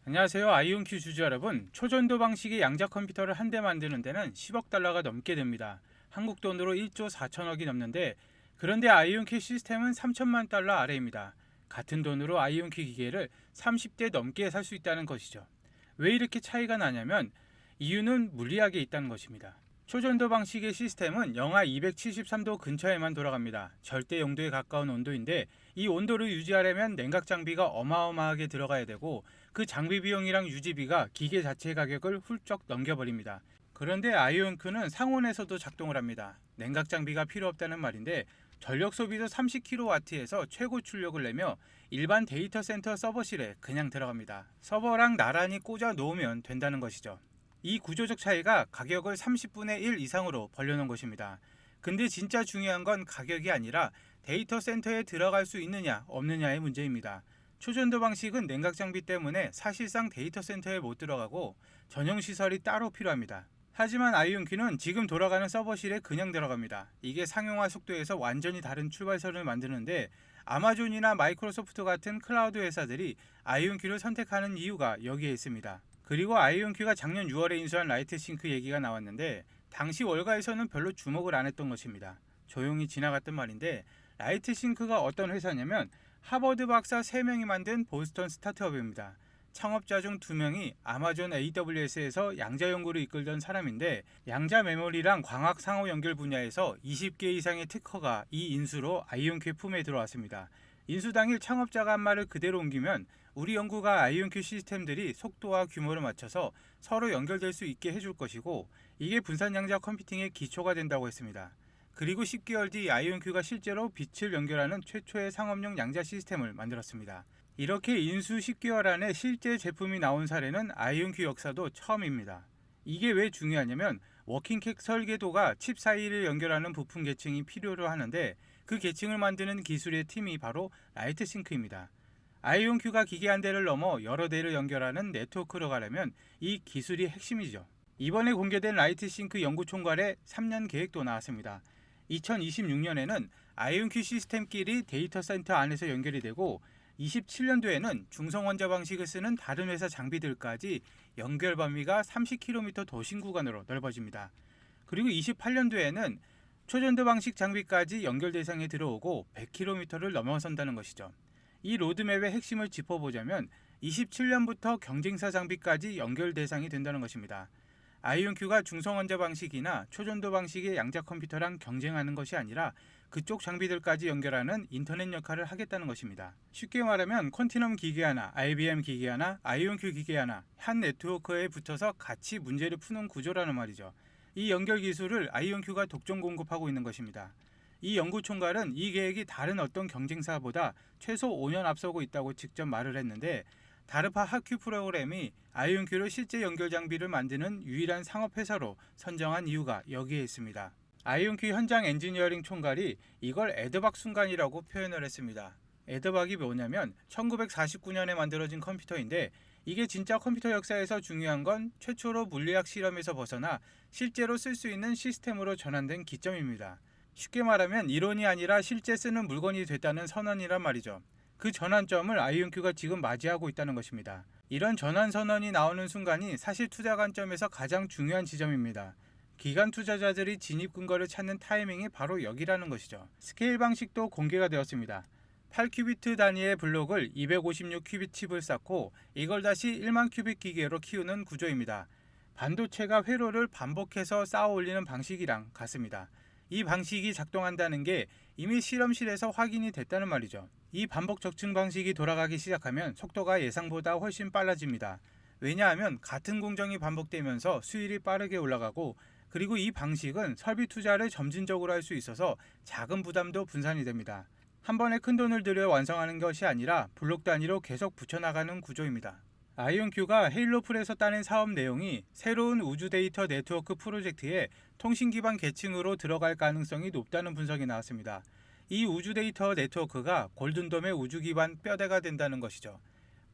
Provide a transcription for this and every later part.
안녕하세요. 아이온큐 주주 여러분. 초전도 방식의 양자 컴퓨터를 한 대 만드는 데는 10억 달러가 넘게 듭니다. 한국 돈으로 1조 4천억이 넘는데, 그런데 아이온큐 시스템은 3천만 달러 아래입니다. 같은 돈으로 아이온큐 기계를 30대 넘게 살 수 있다는 것이죠. 왜 이렇게 차이가 나냐면 이유는 물리학에 있다는 것입니다. 초전도 방식의 시스템은 영하 273도 근처에만 돌아갑니다. 절대 0도에 가까운 온도인데, 이 온도를 유지하려면 냉각 장비가 어마어마하게 들어가야 되고, 그 장비 비용이랑 유지비가 기계 자체의 가격을 훌쩍 넘겨버립니다. 그런데 아이온큐는 상온에서도 작동을 합니다. 냉각 장비가 필요 없다는 말인데, 전력 소비도 30kW에서 최고 출력을 내며 일반 데이터 센터 서버실에 그냥 들어갑니다. 서버랑 나란히 꽂아 놓으면 된다는 것이죠. 이 구조적 차이가 가격을 30분의 1 이상으로 벌려놓은 것입니다. 근데 진짜 중요한 건 가격이 아니라 데이터 센터에 들어갈 수 있느냐 없느냐의 문제입니다. 초전도 방식은 냉각 장비 때문에 사실상 데이터 센터에 못 들어가고 전용 시설이 따로 필요합니다. 하지만 아이온큐는 지금 돌아가는 서버실에 그냥 들어갑니다. 이게 상용화 속도에서 완전히 다른 출발선을 만드는데, 아마존이나 마이크로소프트 같은 클라우드 회사들이 아이온큐를 선택하는 이유가 여기에 있습니다. 그리고 아이온큐가 작년 6월에 인수한 라이트싱크 얘기가 나왔는데, 당시 월가에서는 별로 주목을 안 했던 것입니다. 조용히 지나갔던 말인데, 라이트싱크가 어떤 회사냐면 하버드 박사 3명이 만든 보스턴 스타트업입니다. 창업자 중 2명이 아마존 AWS에서 양자 연구를 이끌던 사람인데, 양자 메모리랑 광학 상호 연결 분야에서 20개 이상의 특허가 이 인수로 아이온큐 품에 들어왔습니다. 인수 당일 창업자가 한 말을 그대로 옮기면 우리 연구가 아이온큐 시스템들이 속도와 규모를 맞춰서 서로 연결될 수 있게 해줄 것이고, 이게 분산 양자 컴퓨팅의 기초가 된다고 했습니다. 그리고 10개월 뒤 아이온큐가 실제로 빛을 연결하는 최초의 상업용 양자 시스템을 만들었습니다. 이렇게 인수 10개월 안에 실제 제품이 나온 사례는 아이온큐 역사도 처음입니다. 이게 왜 중요하냐면 워킹캣 설계도가 칩 사이를 연결하는 부품 계층이 필요로 하는데, 그 계층을 만드는 기술의 팀이 바로 라이트싱크입니다. 아이온큐가 기계 한 대를 넘어 여러 대를 연결하는 네트워크로 가려면 이 기술이 핵심이죠. 이번에 공개된 라이트싱크 연구 총괄의 3년 계획도 나왔습니다. 2026년에는 아이온큐 시스템끼리 데이터 센터 안에서 연결이 되고, 27년도에는 중성 원자 방식을 쓰는 다른 회사 장비들까지 연결 범위가 30km 도심 구간으로 넓어집니다. 그리고 28년도에는 초전도 방식 장비까지 연결 대상에 들어오고 100km를 넘어선다는 것이죠. 이 로드맵의 핵심을 짚어보자면 27년부터 경쟁사 장비까지 연결 대상이 된다는 것입니다. 아이온큐가 중성원자 방식이나 초전도 방식의 양자 컴퓨터랑 경쟁하는 것이 아니라 그쪽 장비들까지 연결하는 인터넷 역할을 하겠다는 것입니다. 쉽게 말하면 콘티넘 기계 하나, IBM 기계 하나, 아이온큐 기계 하나, 한 네트워크에 붙어서 같이 문제를 푸는 구조라는 말이죠. 이 연결 기술을 아이온큐가 독점 공급하고 있는 것입니다. 이 연구 총괄은 이 계획이 다른 어떤 경쟁사보다 최소 5년 앞서고 있다고 직접 말을 했는데, 다르파 하큐 프로그램이 아이온큐를 실제 연결 장비를 만드는 유일한 상업회사로 선정한 이유가 여기에 있습니다. 아이온큐 현장 엔지니어링 총괄이 이걸 에드박 순간이라고 표현을 했습니다. 에드박이 뭐냐면 1949년에 만들어진 컴퓨터인데, 이게 진짜 컴퓨터 역사에서 중요한 건 최초로 물리학 실험에서 벗어나 실제로 쓸 수 있는 시스템으로 전환된 기점입니다. 쉽게 말하면 이론이 아니라 실제 쓰는 물건이 됐다는 선언이란 말이죠. 그 전환점을 아이온큐가 지금 맞이하고 있다는 것입니다. 이런 전환 선언이 나오는 순간이 사실 투자 관점에서 가장 중요한 지점입니다. 기관 투자자들이 진입 근거를 찾는 타이밍이 바로 여기라는 것이죠. 스케일 방식도 공개가 되었습니다. 8큐비트 단위의 블록을 256큐빗 칩을 쌓고 이걸 다시 1만 큐빗 기계로 키우는 구조입니다. 반도체가 회로를 반복해서 쌓아 올리는 방식이랑 같습니다. 이 방식이 작동한다는 게 이미 실험실에서 확인이 됐다는 말이죠. 이 반복 적층 방식이 돌아가기 시작하면 속도가 예상보다 훨씬 빨라집니다. 왜냐하면 같은 공정이 반복되면서 수율이 빠르게 올라가고, 그리고 이 방식은 설비 투자를 점진적으로 할 수 있어서 작은 부담도 분산이 됩니다. 한 번에 큰 돈을 들여 완성하는 것이 아니라 블록 단위로 계속 붙여나가는 구조입니다. 아이온큐가 헤일로풀에서 따낸 사업 내용이 새로운 우주 데이터 네트워크 프로젝트에 통신 기반 계층으로 들어갈 가능성이 높다는 분석이 나왔습니다. 이 우주 데이터 네트워크가 골든돔의 우주 기반 뼈대가 된다는 것이죠.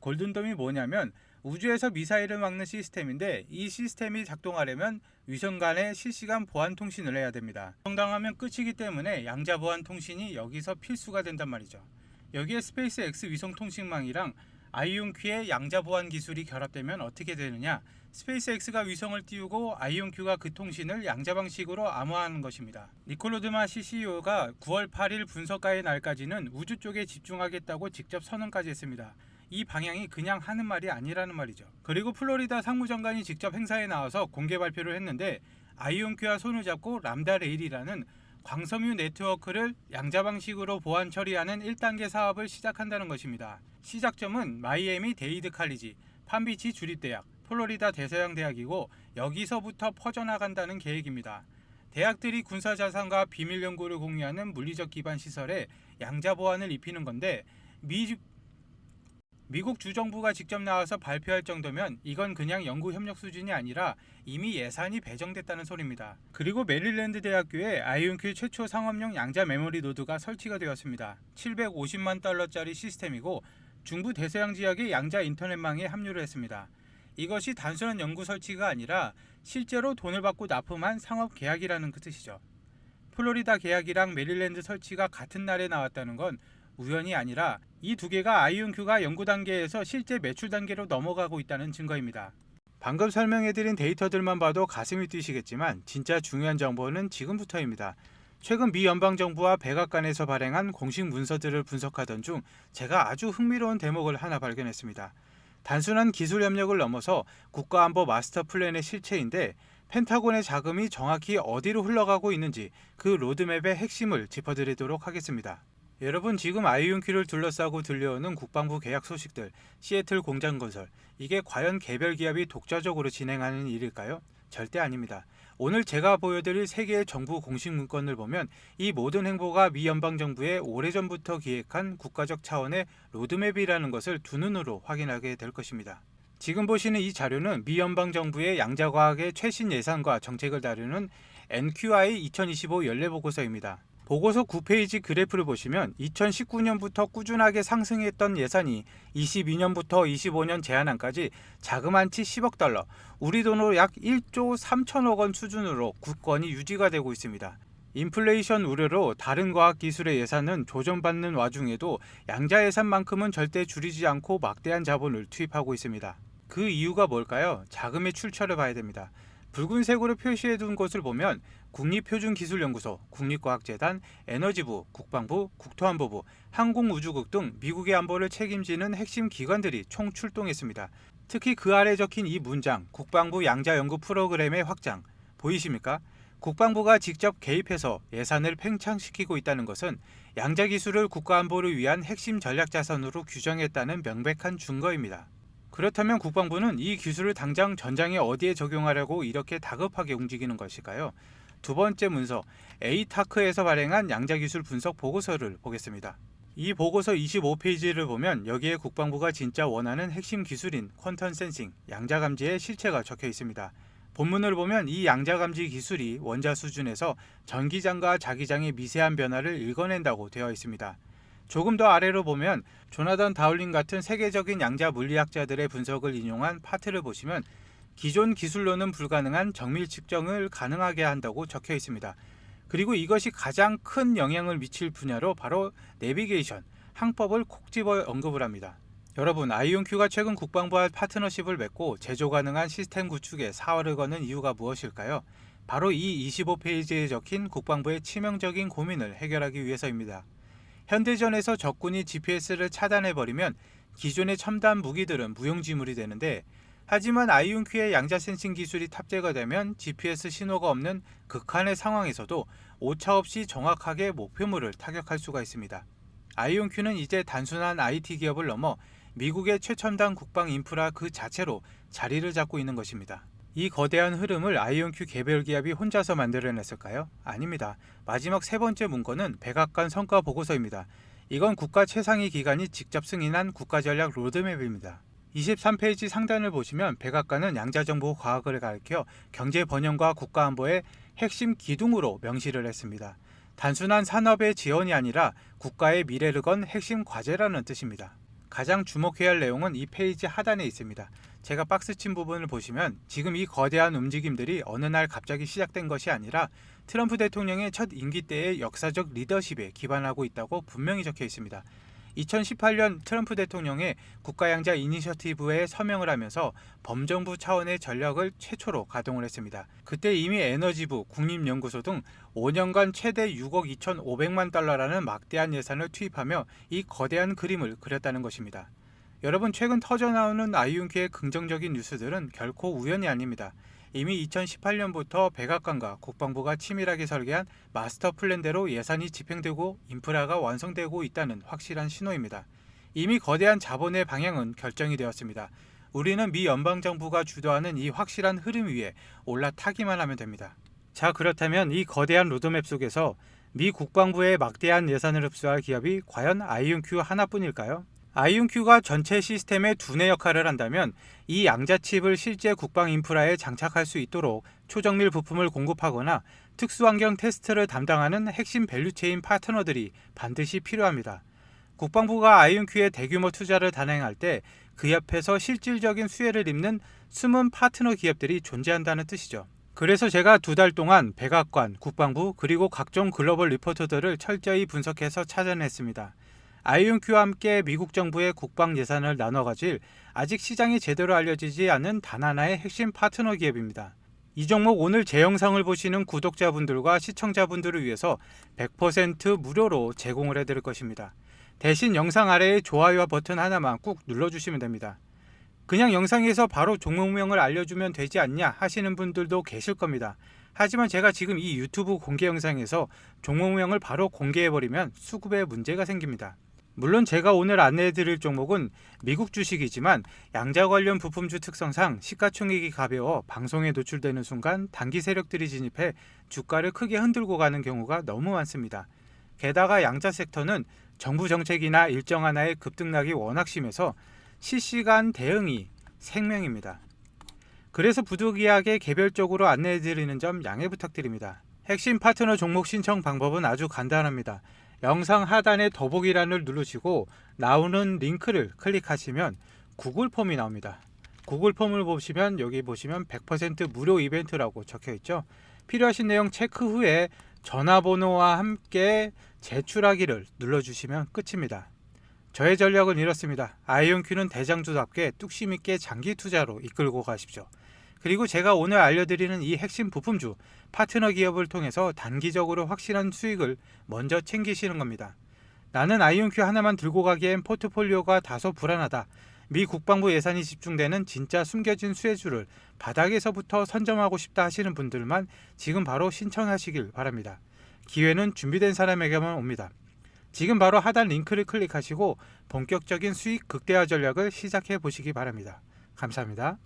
골든돔이 뭐냐면 우주에서 미사일을 막는 시스템인데, 이 시스템이 작동하려면 위성 간의 실시간 보안 통신을 해야 됩니다. 성당하면 끝이기 때문에 양자 보안 통신이 여기서 필수가 된단 말이죠. 여기에 스페이스 X 위성 통신망이랑 아이온큐의 양자 보안 기술이 결합되면 어떻게 되느냐? 스페이스X가 위성을 띄우고 아이온큐가 그 통신을 양자 방식으로 암호화하는 것입니다. 니콜 드마시 CEO가 9월 8일 분석가의 날까지는 우주 쪽에 집중하겠다고 직접 선언까지 했습니다. 이 방향이 그냥 하는 말이 아니라는 말이죠. 그리고 플로리다 상무장관이 직접 행사에 나와서 공개 발표를 했는데 아이온큐와 손을 잡고 람다 레일이라는 광섬유 네트워크를 양자 방식으로 보안 처리하는 1단계 사업을 시작한다는 것입니다. 시작점은 마이애미 데이드 칼리지, 판비치 주립대학, 플로리다 대서양 대학이고 여기서부터 퍼져나간다는 계획입니다. 대학들이 군사자산과 비밀 연구를 공유하는 물리적 기반 시설에 양자 보안을 입히는 건데 미국 주정부가 직접 나와서 발표할 정도면 이건 그냥 연구 협력 수준이 아니라 이미 예산이 배정됐다는 소리입니다. 그리고 메릴랜드 대학교에 아이온큐 최초 상업용 양자 메모리 노드가 설치가 되었습니다. 750만 달러짜리 시스템이고 중부 대서양 지역의 양자 인터넷망에 합류를 했습니다. 이것이 단순한 연구 설치가 아니라 실제로 돈을 받고 납품한 상업 계약이라는 그 뜻이죠. 플로리다 계약이랑 메릴랜드 설치가 같은 날에 나왔다는 건 우연이 아니라 이 두 개가 아이온큐가 연구 단계에서 실제 매출 단계로 넘어가고 있다는 증거입니다. 방금 설명해드린 데이터들만 봐도 가슴이 뛰시겠지만 진짜 중요한 정보는 지금부터입니다. 최근 미 연방정부와 백악관에서 발행한 공식 문서들을 분석하던 중 제가 아주 흥미로운 대목을 하나 발견했습니다. 단순한 기술 협력을 넘어서 국가안보 마스터 플랜의 실체인데 펜타곤의 자금이 정확히 어디로 흘러가고 있는지 그 로드맵의 핵심을 짚어드리도록 하겠습니다. 여러분, 지금 아이온큐를 둘러싸고 들려오는 국방부 계약 소식들, 시애틀 공장 건설, 이게 과연 개별 기업이 독자적으로 진행하는 일일까요? 절대 아닙니다. 오늘 제가 보여드릴 3개의 정부 공식 문건을 보면 이 모든 행보가 미 연방정부의 오래전부터 기획한 국가적 차원의 로드맵이라는 것을 두 눈으로 확인하게 될 것입니다. 지금 보시는 이 자료는 미 연방정부의 양자과학의 최신 예산과 정책을 다루는 NQI 2025 연례보고서입니다. 보고서 9페이지 그래프를 보시면 2019년부터 꾸준하게 상승했던 예산이 22년부터 25년 제한안까지 자그만치 10억 달러, 우리 돈으로 약 1조 3천억 원 수준으로 굳건히 유지가 되고 있습니다. 인플레이션 우려로 다른 과학기술의 예산은 조정받는 와중에도 양자 예산만큼은 절대 줄이지 않고 막대한 자본을 투입하고 있습니다. 그 이유가 뭘까요? 자금의 출처를 봐야 됩니다. 붉은색으로 표시해둔 것을 보면 국립표준기술연구소, 국립과학재단, 에너지부, 국방부, 국토안보부, 항공우주국 등 미국의 안보를 책임지는 핵심 기관들이 총 출동했습니다. 특히 그 아래 적힌 이 문장, 국방부 양자연구 프로그램의 확장, 보이십니까? 국방부가 직접 개입해서 예산을 팽창시키고 있다는 것은 양자기술을 국가안보를 위한 핵심 전략자산으로 규정했다는 명백한 증거입니다. 그렇다면 국방부는 이 기술을 당장 전장에 어디에 적용하려고 이렇게 다급하게 움직이는 것일까요? 두 번째 문서, 에이타크에서 발행한 양자기술 분석 보고서를 보겠습니다. 이 보고서 25페이지를 보면 여기에 국방부가 진짜 원하는 핵심 기술인 퀀텀 센싱, 양자감지의 실체가 적혀 있습니다. 본문을 보면 이 양자감지 기술이 원자 수준에서 전기장과 자기장의 미세한 변화를 읽어낸다고 되어 있습니다. 조금 더 아래로 보면 조나단 다울링 같은 세계적인 양자 물리학자들의 분석을 인용한 파트를 보시면 기존 기술로는 불가능한 정밀 측정을 가능하게 한다고 적혀 있습니다. 그리고 이것이 가장 큰 영향을 미칠 분야로 바로 내비게이션, 항법을 콕 집어 언급을 합니다. 여러분, 아이온큐가 최근 국방부와 파트너십을 맺고 제조 가능한 시스템 구축에 사활을 거는 이유가 무엇일까요? 바로 이 25페이지에 적힌 국방부의 치명적인 고민을 해결하기 위해서입니다. 현대전에서 적군이 GPS를 차단해버리면 기존의 첨단 무기들은 무용지물이 되는데, 하지만 아이온큐의 양자 센싱 기술이 탑재가 되면 GPS 신호가 없는 극한의 상황에서도 오차없이 정확하게 목표물을 타격할 수가 있습니다. 아이온큐는 이제 단순한 IT 기업을 넘어 미국의 최첨단 국방 인프라 그 자체로 자리를 잡고 있는 것입니다. 이 거대한 흐름을 아이온큐 개별 기업이 혼자서 만들어냈을까요? 아닙니다. 마지막 세 번째 문건은 백악관 성과 보고서입니다. 이건 국가 최상위 기관이 직접 승인한 국가전략 로드맵입니다. 23페이지 상단을 보시면 백악관은 양자정보 과학을 가리켜 경제 번영과 국가안보의 핵심 기둥으로 명시를 했습니다. 단순한 산업의 지원이 아니라 국가의 미래를 건 핵심 과제라는 뜻입니다. 가장 주목해야 할 내용은 이 페이지 하단에 있습니다. 제가 박스친 부분을 보시면 지금 이 거대한 움직임들이 어느 날 갑자기 시작된 것이 아니라 트럼프 대통령의 첫 임기 때의 역사적 리더십에 기반하고 있다고 분명히 적혀 있습니다. 2018년 트럼프 대통령의 국가양자 이니셔티브에 서명을 하면서 범정부 차원의 전략을 최초로 가동을 했습니다. 그때 이미 에너지부, 국립연구소 등 5년간 최대 6억 2,500만 달러라는 막대한 예산을 투입하며 이 거대한 그림을 그렸다는 것입니다. 여러분, 최근 터져나오는 아이온큐의 긍정적인 뉴스들은 결코 우연이 아닙니다. 이미 2018년부터 백악관과 국방부가 치밀하게 설계한 마스터 플랜대로 예산이 집행되고 인프라가 완성되고 있다는 확실한 신호입니다. 이미 거대한 자본의 방향은 결정이 되었습니다. 우리는 미 연방정부가 주도하는 이 확실한 흐름 위에 올라타기만 하면 됩니다. 자, 그렇다면 이 거대한 로드맵 속에서 미 국방부의 막대한 예산을 흡수할 기업이 과연 아이온큐 하나뿐일까요? 아이온큐가 전체 시스템의 두뇌 역할을 한다면 이 양자칩을 실제 국방 인프라에 장착할 수 있도록 초정밀 부품을 공급하거나 특수환경 테스트를 담당하는 핵심 밸류체인 파트너들이 반드시 필요합니다. 국방부가 아이온큐의 대규모 투자를 단행할 때 그 옆에서 실질적인 수혜를 입는 숨은 파트너 기업들이 존재한다는 뜻이죠. 그래서 제가 2달 동안 백악관, 국방부 그리고 각종 글로벌 리포터들을 철저히 분석해서 찾아냈습니다. 아이온큐와 함께 미국 정부의 국방 예산을 나눠 가질 아직 시장이 제대로 알려지지 않은 단 하나의 핵심 파트너 기업입니다. 이 종목 오늘 제 영상을 보시는 구독자분들과 시청자분들을 위해서 100% 무료로 제공을 해드릴 것입니다. 대신 영상 아래에 좋아요와 버튼 하나만 꾹 눌러주시면 됩니다. 그냥 영상에서 바로 종목명을 알려주면 되지 않냐 하시는 분들도 계실 겁니다. 하지만 제가 지금 이 유튜브 공개 영상에서 종목명을 바로 공개해버리면 수급에 문제가 생깁니다. 물론 제가 오늘 안내해드릴 종목은 미국 주식이지만 양자 관련 부품주 특성상 시가총액이 가벼워 방송에 노출되는 순간 단기 세력들이 진입해 주가를 크게 흔들고 가는 경우가 너무 많습니다. 게다가 양자 섹터는 정부 정책이나 일정 하나의 급등락이 워낙 심해서 실시간 대응이 생명입니다. 그래서 부득이하게 개별적으로 안내해드리는 점 양해 부탁드립니다. 핵심 파트너 종목 신청 방법은 아주 간단합니다. 영상 하단에 더보기란을 누르시고 나오는 링크를 클릭하시면 구글 폼이 나옵니다. 구글 폼을 보시면 여기 보시면 100% 무료 이벤트라고 적혀 있죠. 필요하신 내용 체크 후에 전화번호와 함께 제출하기를 눌러주시면 끝입니다. 저의 전략은 이렇습니다. 아이온큐는 대장주답게 뚝심 있게 장기 투자로 이끌고 가십시오. 그리고 제가 오늘 알려드리는 이 핵심 부품주 파트너 기업을 통해서 단기적으로 확실한 수익을 먼저 챙기시는 겁니다. 나는 아이온큐 하나만 들고 가기엔 포트폴리오가 다소 불안하다. 미 국방부 예산이 집중되는 진짜 숨겨진 수혜주를 바닥에서부터 선점하고 싶다 하시는 분들만 지금 바로 신청하시길 바랍니다. 기회는 준비된 사람에게만 옵니다. 지금 바로 하단 링크를 클릭하시고 본격적인 수익 극대화 전략을 시작해 보시기 바랍니다. 감사합니다.